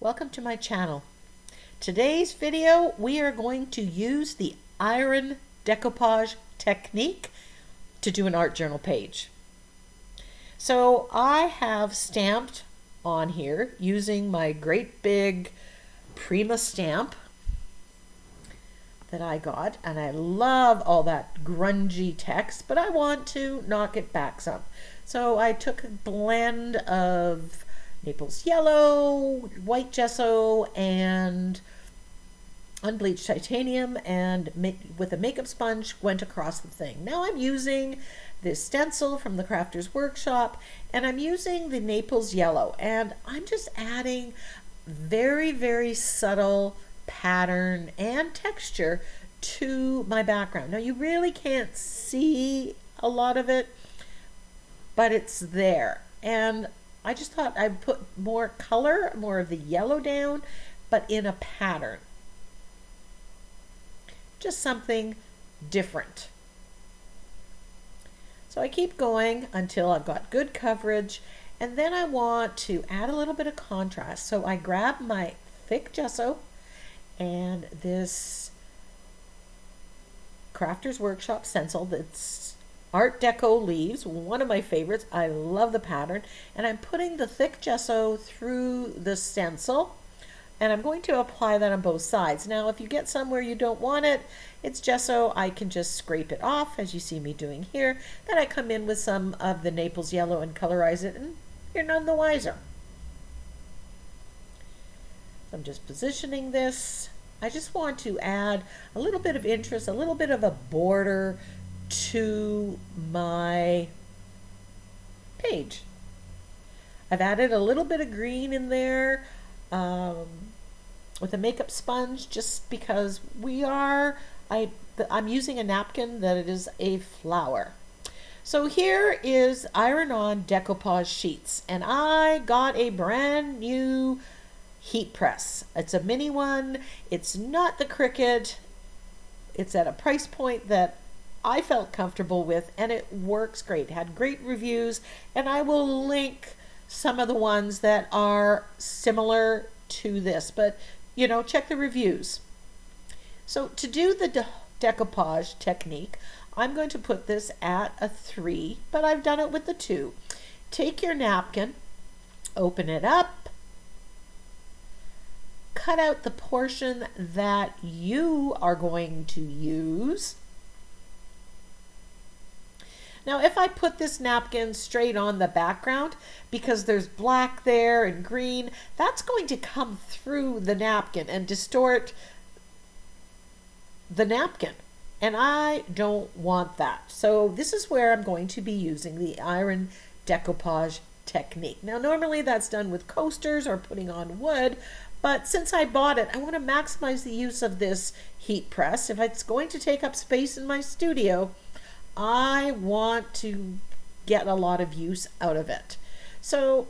Welcome to my channel. Today's video we are going to use the iron decoupage technique to do an art journal page. So I have stamped on here using my great big Prima stamp that I got, and I love all that grungy text, but I want to knock it back some. So I took a blend of Naples yellow, white gesso, and unbleached titanium, and with a makeup sponge went across the thing. Now I'm using this stencil from the Crafter's Workshop, and I'm using the Naples yellow, and I'm just adding very, very subtle pattern and texture to my background. Now you really can't see a lot of it, but it's there. And I just thought I'd put more color, more of the yellow down, but in a pattern. Just something different. So I keep going until I've got good coverage, and then I want to add a little bit of contrast. So I grab my thick gesso and this Crafter's Workshop stencil that's Art Deco leaves, one of my favorites. I love the pattern, and I'm putting the thick gesso through the stencil, and I'm going to apply that on both sides. Now if you get somewhere you don't want it, it's gesso, I can just scrape it off as you see me doing here. Then I come in with some of the Naples yellow and colorize it, and you're none the wiser. So I'm just positioning this. I just want to add a little bit of interest, a little bit of a border to my page. I've added a little bit of green in there with a makeup sponge, just because I'm using a napkin that it is a flower. So here is iron-on decoupage sheets, and I got a brand new heat press. It's a mini one. It's not the Cricut. It's at a price point that I felt comfortable with, and it works great. It had great reviews, and I will link some of the ones that are similar to this, but you know, check the reviews. So to do the decoupage technique, I'm going to put this at a 3, but I've done it with the 2. Take your napkin, open it up, cut out the portion that you are going to use. Now if I put this napkin straight on the background, because there's black there and green, that's going to come through the napkin and distort the napkin, and I don't want that. So this is where I'm going to be using the iron decoupage technique. Now normally that's done with coasters or putting on wood, but since I bought it, I want to maximize the use of this heat press. If it's going to take up space in my studio, I want to get a lot of use out of it. So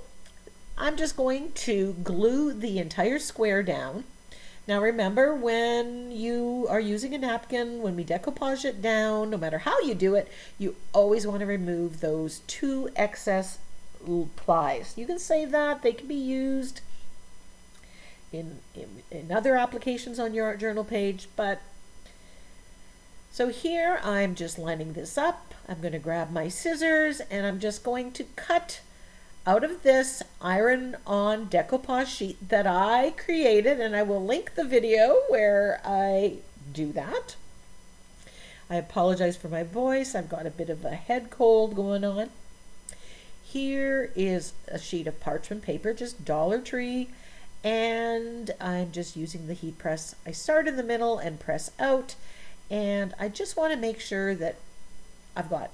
I'm just going to glue the entire square down. Now remember, when you are using a napkin, when we decoupage it down, no matter how you do it, you always want to remove those 2 excess plies. You can save that. They can be used in other applications on your art journal page, but so here I'm just lining this up. I'm going to grab my scissors, and I'm just going to cut out of this iron-on decoupage sheet that I created, and I will link the video where I do that. I apologize for my voice. I've got a bit of a head cold going on. Here is a sheet of parchment paper, just Dollar Tree, and I'm just using the heat press. I start in the middle and press out. And I just want to make sure that I've got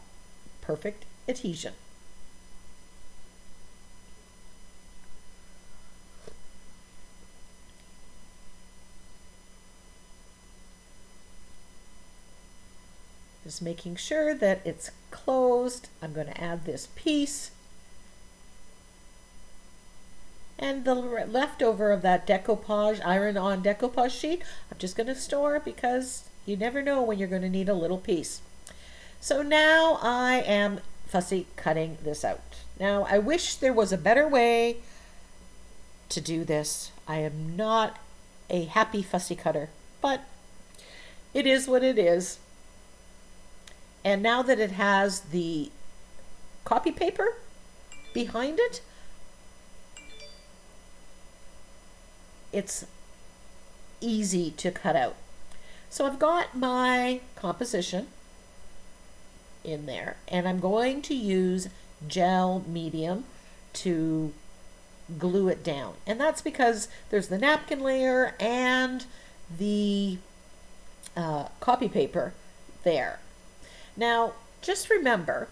perfect adhesion. Just making sure that it's closed. I'm going to add this piece. And the leftover of that decoupage, iron-on decoupage sheet, I'm just going to store, because you never know when you're going to need a little piece. So now I am fussy cutting this out. Now I wish there was a better way to do this. I am not a happy fussy cutter, but it is what it is. And now that it has the copy paper behind it, it's easy to cut out. So I've got my composition in there, and I'm going to use gel medium to glue it down. And that's because there's the napkin layer and the copy paper there. Now, just remember,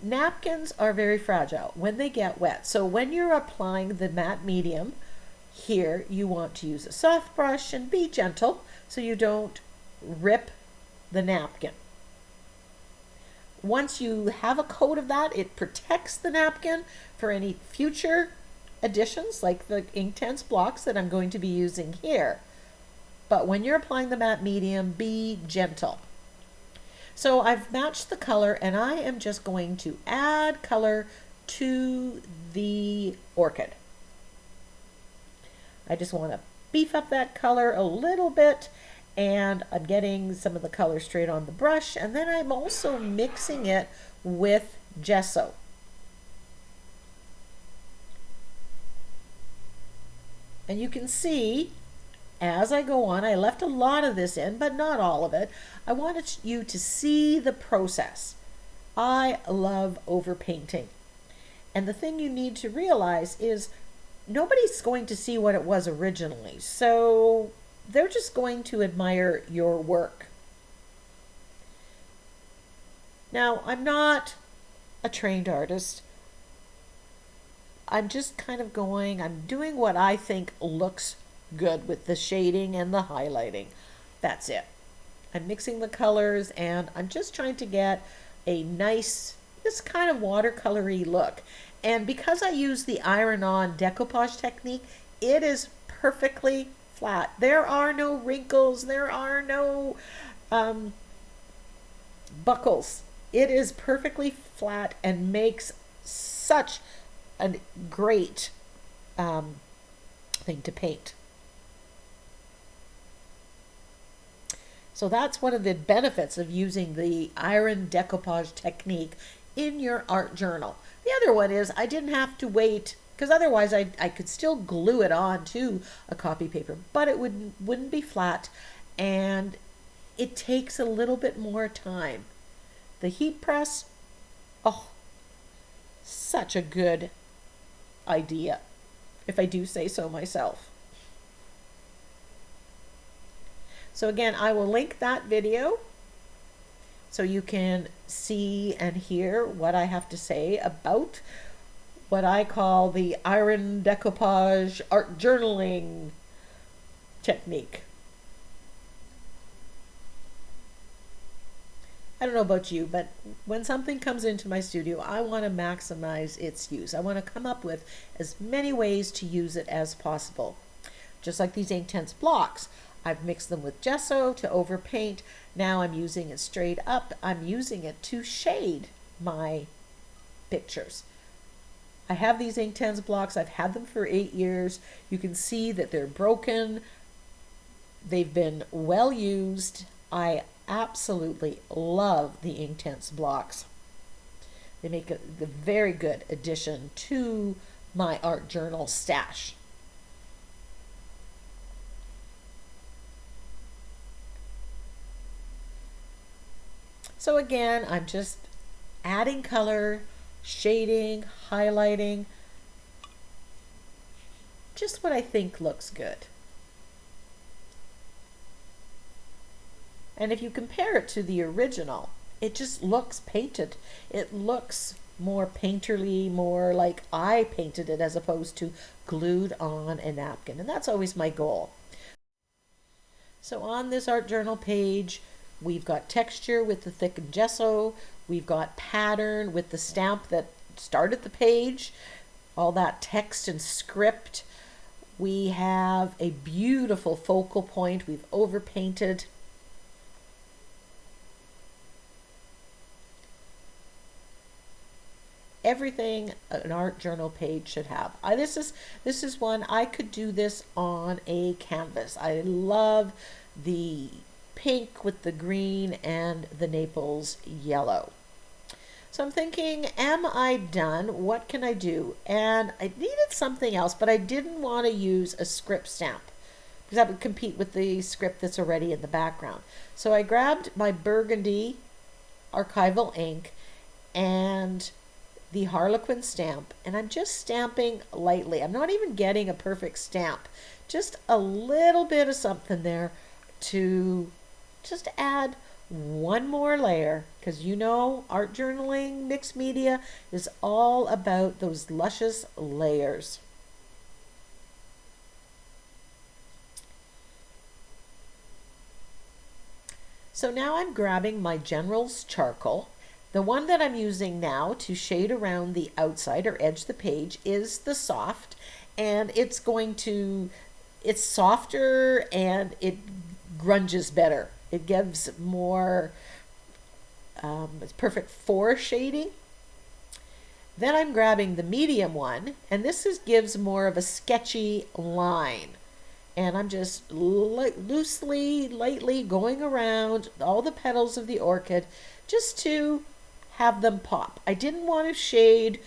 napkins are very fragile when they get wet. So when you're applying the matte medium here, you want to use a soft brush and be gentle so you don't rip the napkin. Once you have a coat of that, it protects the napkin for any future additions like the Inktense blocks that I'm going to be using here. But when you're applying the matte medium, be gentle. So I've matched the color, and I am just going to add color to the orchid. I just want to beef up that color a little bit, and I'm getting some of the color straight on the brush, and then I'm also mixing it with gesso. And you can see as I go on, I left a lot of this in, but not all of it. I wanted you to see the process. I love overpainting. And the thing you need to realize is nobody's going to see what it was originally. So they're just going to admire your work. Now, I'm not a trained artist. I'm just kind of I'm doing what I think looks good with the shading and the highlighting. That's it. I'm mixing the colors, and I'm just trying to get a nice, this kind of watercolory look. And because I use the iron-on decoupage technique, it is perfectly flat. There are no wrinkles. There are no buckles. It is perfectly flat and makes such a great thing to paint. So that's one of the benefits of using the iron decoupage technique in your art journal. The other one is I didn't have to wait, because otherwise I could still glue it on to a copy paper, but it wouldn't be flat, and it takes a little bit more time. The heat press, oh, such a good idea, if I do say so myself. So again, I will link that video so you can see and hear what I have to say about what I call the iron decoupage art journaling technique. I don't know about you, but when something comes into my studio, I want to maximize its use. I want to come up with as many ways to use it as possible. Just like these Inktense blocks. I've mixed them with gesso to overpaint. Now I'm using it straight up. I'm using it to shade my pictures. I have these Inktense blocks. I've had them for 8 years. You can see that they're broken. They've been well used. I absolutely love the Inktense blocks. They make a very good addition to my art journal stash. So again, I'm just adding color, shading, highlighting, just what I think looks good. And if you compare it to the original, it just looks painted. It looks more painterly, more like I painted it as opposed to glued on a napkin. And that's always my goal. So on this art journal page, we've got texture with the thickened gesso. We've got pattern with the stamp that started the page, all that text and script. We have a beautiful focal point. We've overpainted. everything an art journal page should have. This is one I could do this on a canvas. I love the pink with the green and the Naples yellow. So I'm thinking, am I done? What can I do? And I needed something else, but I didn't want to use a script stamp because that would compete with the script that's already in the background. So I grabbed my burgundy archival ink and the Harlequin stamp, and I'm just stamping lightly. I'm not even getting a perfect stamp, just a little bit of something there to just add one more layer, because you know art journaling mixed media is all about those luscious layers. So now I'm grabbing my General's charcoal. The one that I'm using now to shade around the outside or edge the page is the soft, and it's softer and it grunges better. It gives more, it's perfect for shading. Then I'm grabbing the medium one, and this gives more of a sketchy line. And I'm just loosely, lightly going around all the petals of the orchid just to have them pop. I didn't want to shade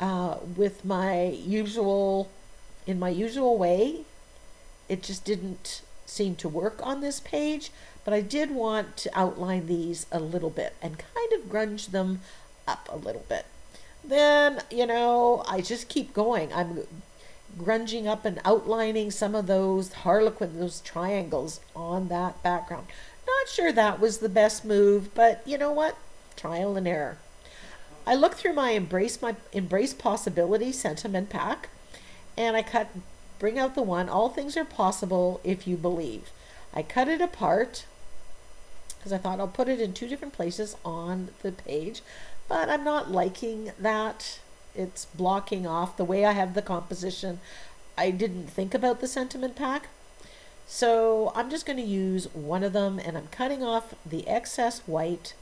with in my usual way. It just didn't seem to work on this page, but I did want to outline these a little bit and kind of grunge them up a little bit. Then, I just keep going. I'm grunging up and outlining some of those harlequin, those triangles on that background. Not sure that was the best move, but you know what? Trial and error. I looked through my Embrace Possibility sentiment pack, and I bring out the one, all things are possible if you believe. I cut it apart because I thought I'll put it in two different places on the page, but I'm not liking that. It's blocking off the way I have the composition. I didn't think about the sentiment pack. So I'm just going to use one of them, and I'm cutting off the excess white,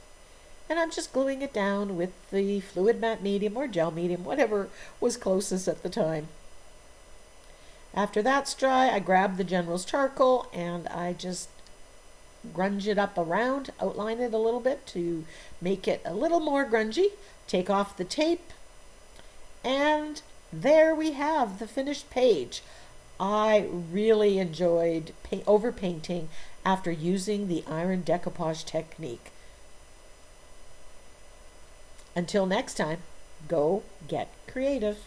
and I'm just gluing it down with the fluid matte medium or gel medium, whatever was closest at the time. After that's dry, I grab the General's charcoal and I just grunge it up around, outline it a little bit to make it a little more grungy, take off the tape, and there we have the finished page. I really enjoyed overpainting after using the iron decoupage technique. Until next time, go get creative.